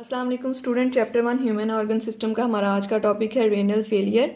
अस्सलाम वालेकुम student. Chapter 1 human organ system का हमारा आज का टॉपिक है रेनल फेलियर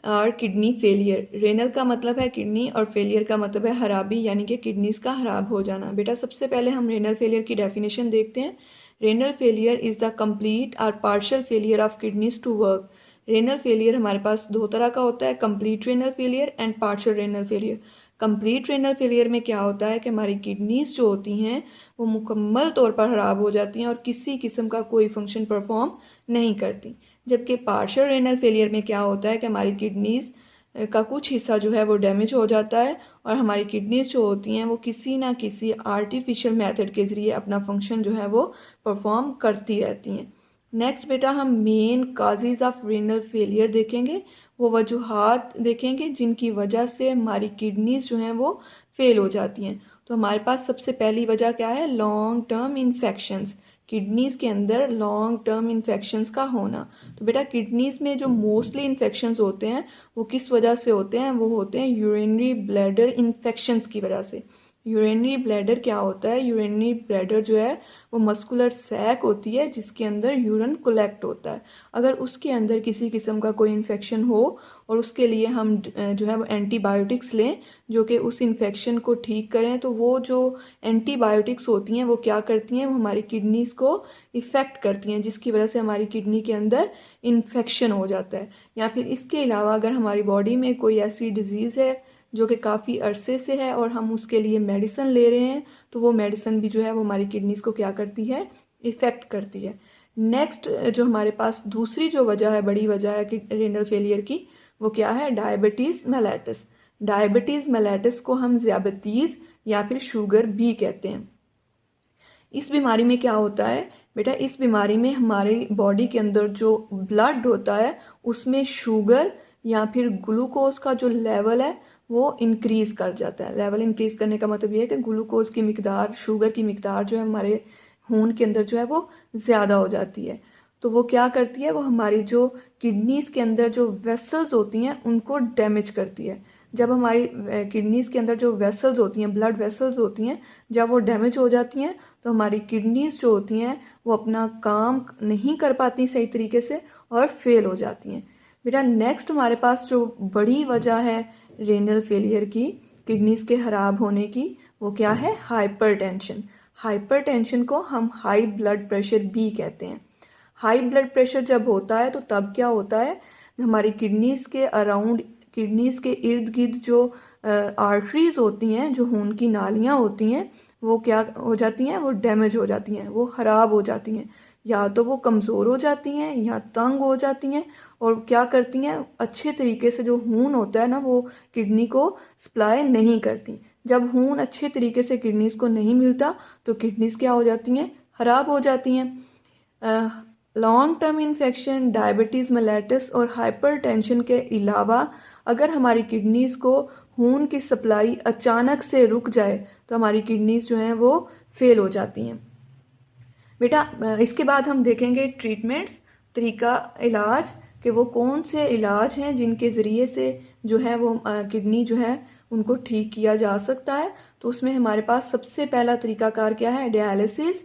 और किडनी फेलियर। रेनल का मतलब है किडनी और फेलियर का मतलब है खराबी, यानी कि किडनीज का खराब हो जाना। बेटा सबसे पहले हम रेनल फेलियर की डेफिनेशन देखते हैं। Renal failure is the complete और partial failure of kidneys to work. Renal failure हमारे पास दो तरह का होता है, complete renal failure and partial renal failure. Complete renal failure में क्या होता है कि हमारी किडनीज जो होती हैं वो मुकम्मल तौर पर ख़राब हो जाती हैं और किसी किस्म का कोई फंक्शन परफॉर्म नहीं करती। जबकि पार्शियल रेनल फेलियर में क्या होता है कि हमारी किडनीज का कुछ हिस्सा जो है वो डैमेज हो जाता है और हमारी किडनीज जो होती हैं वो किसी ना किसी आर्टिफिशियल मेथड के ज़रिए अपना फंक्शन जो है वो परफॉर्म करती रहती हैं। नेक्स्ट बेटा हम main causes of renal failure देखेंगे, वो वजूहात देखेंगे जिनकी वजह से हमारी किडनीज जो हैं वो फेल हो जाती हैं। तो हमारे पास सबसे पहली वजह क्या है, लॉन्ग टर्म इन्फेक्शंस। किडनीज के अंदर लॉन्ग टर्म इन्फेक्शंस का होना। तो बेटा किडनीज में जो मोस्टली इन्फेक्शंस होते हैं वो किस वजह से होते हैं, वो होते हैं यूरिनरी ब्लैडर इन्फेक्शंस की वजह से। यूरिनरी ब्लैडर क्या होता है, यूरिनरी ब्लैडर जो है वो मस्कुलर सैक होती है जिसके अंदर यूरिन कलेक्ट होता है। अगर उसके अंदर किसी किस्म का कोई इन्फेक्शन हो और उसके लिए हम जो है वो एंटीबायोटिक्स लें जो कि उस इन्फेक्शन को ठीक करें, तो वो जो एंटीबायोटिक्स होती हैं वो क्या करती हैं, वो हमारी किडनीज को इफ़ेक्ट करती हैं जिसकी वजह से हमारी किडनी के अंदर इन्फेक्शन हो जाता है। या फिर इसके अलावा अगर हमारी बॉडी में कोई ऐसी डिजीज़ है जो कि काफ़ी अरसे से है और हम उसके लिए मेडिसिन ले रहे हैं, तो वो मेडिसिन भी जो है वो हमारी किडनीज को क्या करती है, इफ़ेक्ट करती है। नेक्स्ट जो हमारे पास दूसरी जो वजह है, बड़ी वजह है कि रेनल फेलियर की, वो क्या है, डायबिटीज़ मेलाइटिस। डायबिटीज़ मेलाइटिस को हम ज़ियाबतीज़ या फिर शुगर भी कहते हैं। इस बीमारी में क्या होता है बेटा, इस बीमारी में हमारी बॉडी के अंदर जो ब्लड होता है उसमें शुगर या फिर ग्लूकोज का जो लेवल है वो इंक्रीज़ कर जाता है। लेवल इंक्रीज़ करने का मतलब ये है कि ग्लूकोज की मिकदार, शुगर की मिकदार जो है हमारे खून के अंदर जो है वो ज़्यादा हो जाती है। तो वो क्या करती है, वो हमारी जो किडनीज़ के अंदर जो वेसल्स होती हैं उनको डैमेज करती है। जब हमारी किडनीज़ के अंदर जो वेसल्स होती हैं, ब्लड वेसल्स होती हैं, जब वो डैमेज हो जाती हैं तो हमारी किडनीज़ जो होती हैं वो अपना काम नहीं कर पाती सही तरीके से और फेल हो जाती हैं। बेटा नेक्स्ट हमारे पास जो बड़ी वजह है रेनल फेलियर की, किडनीज़ के ख़राब होने की, वो क्या है, हाइपरटेंशन। हाइपरटेंशन को हम हाई ब्लड प्रेशर भी कहते हैं। हाई ब्लड प्रेशर जब होता है तो तब क्या होता है, हमारी किडनीज़ के अराउंड, किडनीज़ के इर्द गिर्द जो आर्टरीज़ होती हैं, जो खून की नालियाँ होती हैं, वो क्या हो जाती हैं, वो डैमेज हो जाती हैं, वो ख़राब हो जाती हैं। या तो वो कमज़ोर हो जाती हैं या तंग हो जाती हैं और क्या करती हैं, अच्छे तरीके से जो खून होता है ना वो किडनी को सप्लाई नहीं करती। जब खून अच्छे तरीके से किडनीज़ को नहीं मिलता तो किडनीज़ क्या हो जाती हैं, ख़राब हो जाती हैं। Long term infection, diabetes mellitus और हाइपरटेंशन के अलावा अगर हमारी किडनीज़ को खून की सप्लाई अचानक से रुक जाए तो हमारी किडनीज़ जो हैं वो फेल हो जाती हैं। बेटा इसके बाद हम देखेंगे ट्रीटमेंट्स, तरीका इलाज, कि वो कौन से इलाज हैं जिनके ज़रिए से जो है वो किडनी जो है उनको ठीक किया जा सकता है। तो उसमें हमारे पास सबसे पहला तरीकाकार क्या है, डायलिसिस।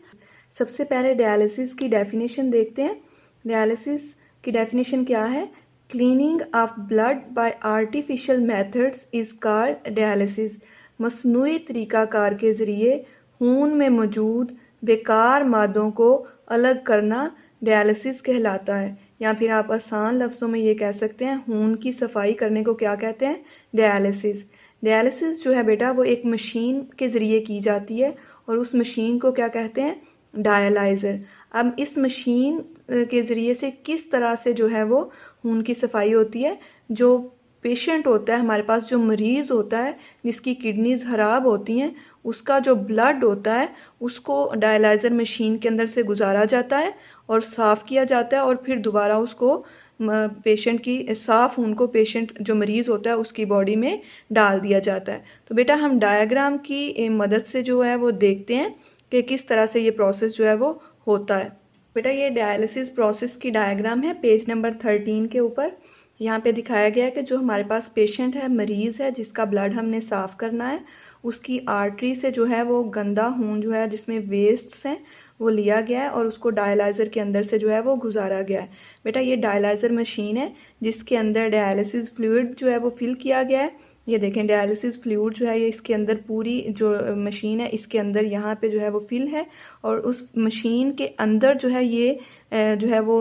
सबसे पहले डायलिसिस की डेफिनेशन देखते हैं। डायलिसिस की डेफिनेशन क्या है, cleaning of blood by artificial methods is called dialysis. मसनूई तरीकाकार के ज़रिए खून में मौजूद बेकार मादों को अलग करना डायलिसिस कहलाता है। या फिर आप आसान लफ्ज़ों में ये कह सकते हैं, खून की सफाई करने को क्या कहते हैं, डायलिसिस। डायलिसिस जो है बेटा वो एक मशीन के ज़रिए की जाती है और उस मशीन को क्या कहते हैं, डायलाइज़र। अब इस मशीन के ज़रिए से किस तरह से जो है वो खून की सफाई होती है, जो पेशेंट होता है हमारे पास, जो मरीज़ होता है जिसकी किडनीज़ ख़राब होती हैं, उसका जो ब्लड होता है उसको डायलाइज़र मशीन के अंदर से गुजारा जाता है और साफ़ किया जाता है और फिर दोबारा उसको पेशेंट की साफ़ खून को पेशेंट जो मरीज़ होता है उसकी बॉडी में डाल दिया जाता है। तो बेटा हम डायग्राम की मदद से जो है वो देखते हैं कि किस तरह से ये प्रोसेस जो है वो होता है। बेटा ये डायलिसिस प्रोसेस की डायग्राम है पेज नंबर 13 के ऊपर। यहाँ पे दिखाया गया है कि जो हमारे पास पेशेंट है, मरीज़ है, जिसका ब्लड हमने साफ़ करना है, उसकी आर्टरी से जो है वो गंदा खून जो है जिसमें वेस्ट्स हैं वो लिया गया है और उसको डायलाइज़र के अंदर से जो है वो गुजारा गया है। बेटा ये डायलाइज़र मशीन है जिसके अंदर डायलिसिस फ्लूइड जो है वो फिल किया गया है। ये देखें डायलिसिस फ्लूइड जो है ये इसके अंदर पूरी जो मशीन है इसके अंदर यहाँ पे जो है वो फिल है और उस मशीन के अंदर जो है ये जो है वो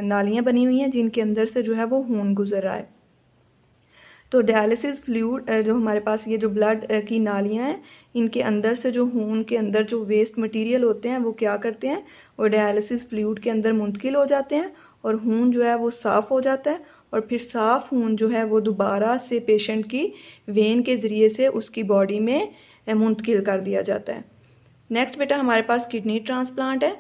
नालियाँ बनी हुई हैं जिनके अंदर से जो है वो खून गुजर रहा है। तो डायलिसिस फ्लूइड जो हमारे पास ये जो ब्लड की नालियाँ हैं इनके अंदर से जो खून के अंदर जो वेस्ट मटेरियल होते हैं वो क्या करते हैं, वो डायलिसिस फ्लूइड के अंदर मुंतकिल हो जाते हैं और खून जो है वो साफ़ हो जाता है और फिर साफ़ खून जो है वो दोबारा से पेशेंट की वेन के ज़रिए से उसकी बॉडी में मुंतकिल कर दिया जाता है। नेक्स्ट बेटा हमारे पास किडनी ट्रांसप्लांट है।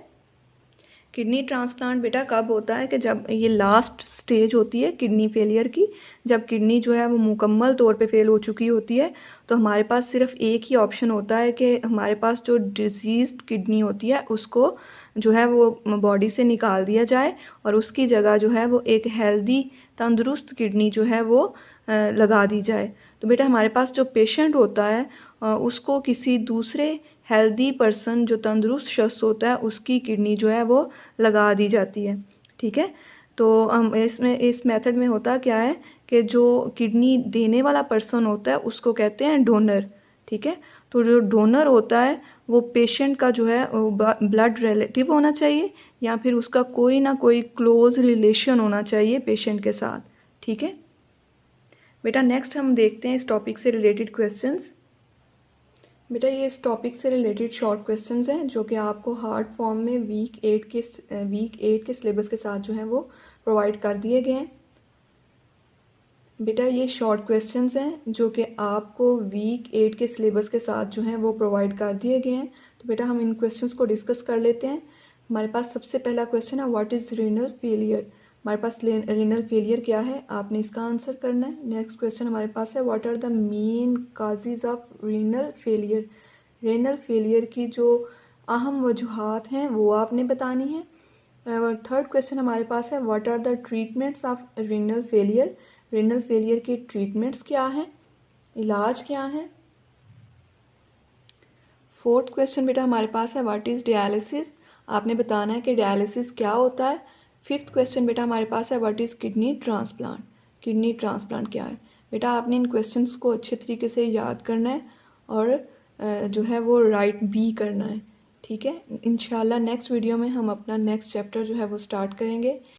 किडनी ट्रांसप्लांट बेटा कब होता है कि जब ये लास्ट स्टेज होती है किडनी फेलियर की, जब किडनी जो है वो मुकम्मल तौर पे फेल हो चुकी होती है तो हमारे पास सिर्फ एक ही ऑप्शन होता है कि हमारे पास जो डिजीज़्ड किडनी होती है उसको जो है वो बॉडी से निकाल दिया जाए और उसकी जगह जो है वो एक हेल्दी तंदुरुस्त किडनी जो है वो लगा दी जाए। तो बेटा हमारे पास जो पेशेंट होता है उसको किसी दूसरे हेल्दी पर्सन जो तंदुरुस्त शख्स होता है उसकी किडनी जो है वो लगा दी जाती है। ठीक है, तो हम इसमें इस मेथड में होता क्या है कि जो किडनी देने वाला पर्सन होता है उसको कहते हैं डोनर। ठीक है, तो जो डोनर होता है वो पेशेंट का जो है ब्लड रिलेटिव होना चाहिए या फिर उसका कोई ना कोई क्लोज रिलेशन होना चाहिए पेशेंट के साथ। ठीक है बेटा, नेक्स्ट हम देखते हैं इस टॉपिक से रिलेटेड क्वेश्चंस। बेटा ये इस टॉपिक से रिलेटेड शॉर्ट क्वेश्चंस हैं जो कि आपको हार्ड फॉर्म में वीक 8 के सिलेबस के साथ जो हैं वो प्रोवाइड कर दिए गए हैं। बेटा ये शॉर्ट क्वेश्चंस हैं जो कि आपको वीक 8 के सिलेबस के साथ जो हैं वो प्रोवाइड कर दिए गए हैं। तो बेटा हम इन क्वेश्चंस को डिस्कस कर लेते हैं। हमारे पास सबसे पहला क्वेश्चन है व्हाट इज़ रीनल फेलियर। हमारे पास रीनल फेलियर क्या है, आपने इसका आंसर करना है। नेक्स्ट क्वेश्चन हमारे पास है what are the main causes of renal failure. Renal failure की जो अहम वजूहात हैं वो आपने बतानी है। थर्ड क्वेश्चन हमारे पास है what are the treatments of renal failure. Renal failure की ट्रीटमेंट्स क्या हैं, इलाज क्या है। फोर्थ क्वेश्चन बेटा हमारे पास है व्हाट इज़ डायलिसिस, आपने बताना है कि डायलिसिस क्या होता है। फिफ्थ क्वेश्चन बेटा हमारे पास है what is kidney transplant, kidney transplant क्या है। बेटा आपने इन क्वेश्चंस को अच्छे तरीके से याद करना है और जो है वो राइट भी करना है। ठीक है, इंशाल्लाह नेक्स्ट वीडियो में हम अपना नेक्स्ट चैप्टर जो है वो स्टार्ट करेंगे।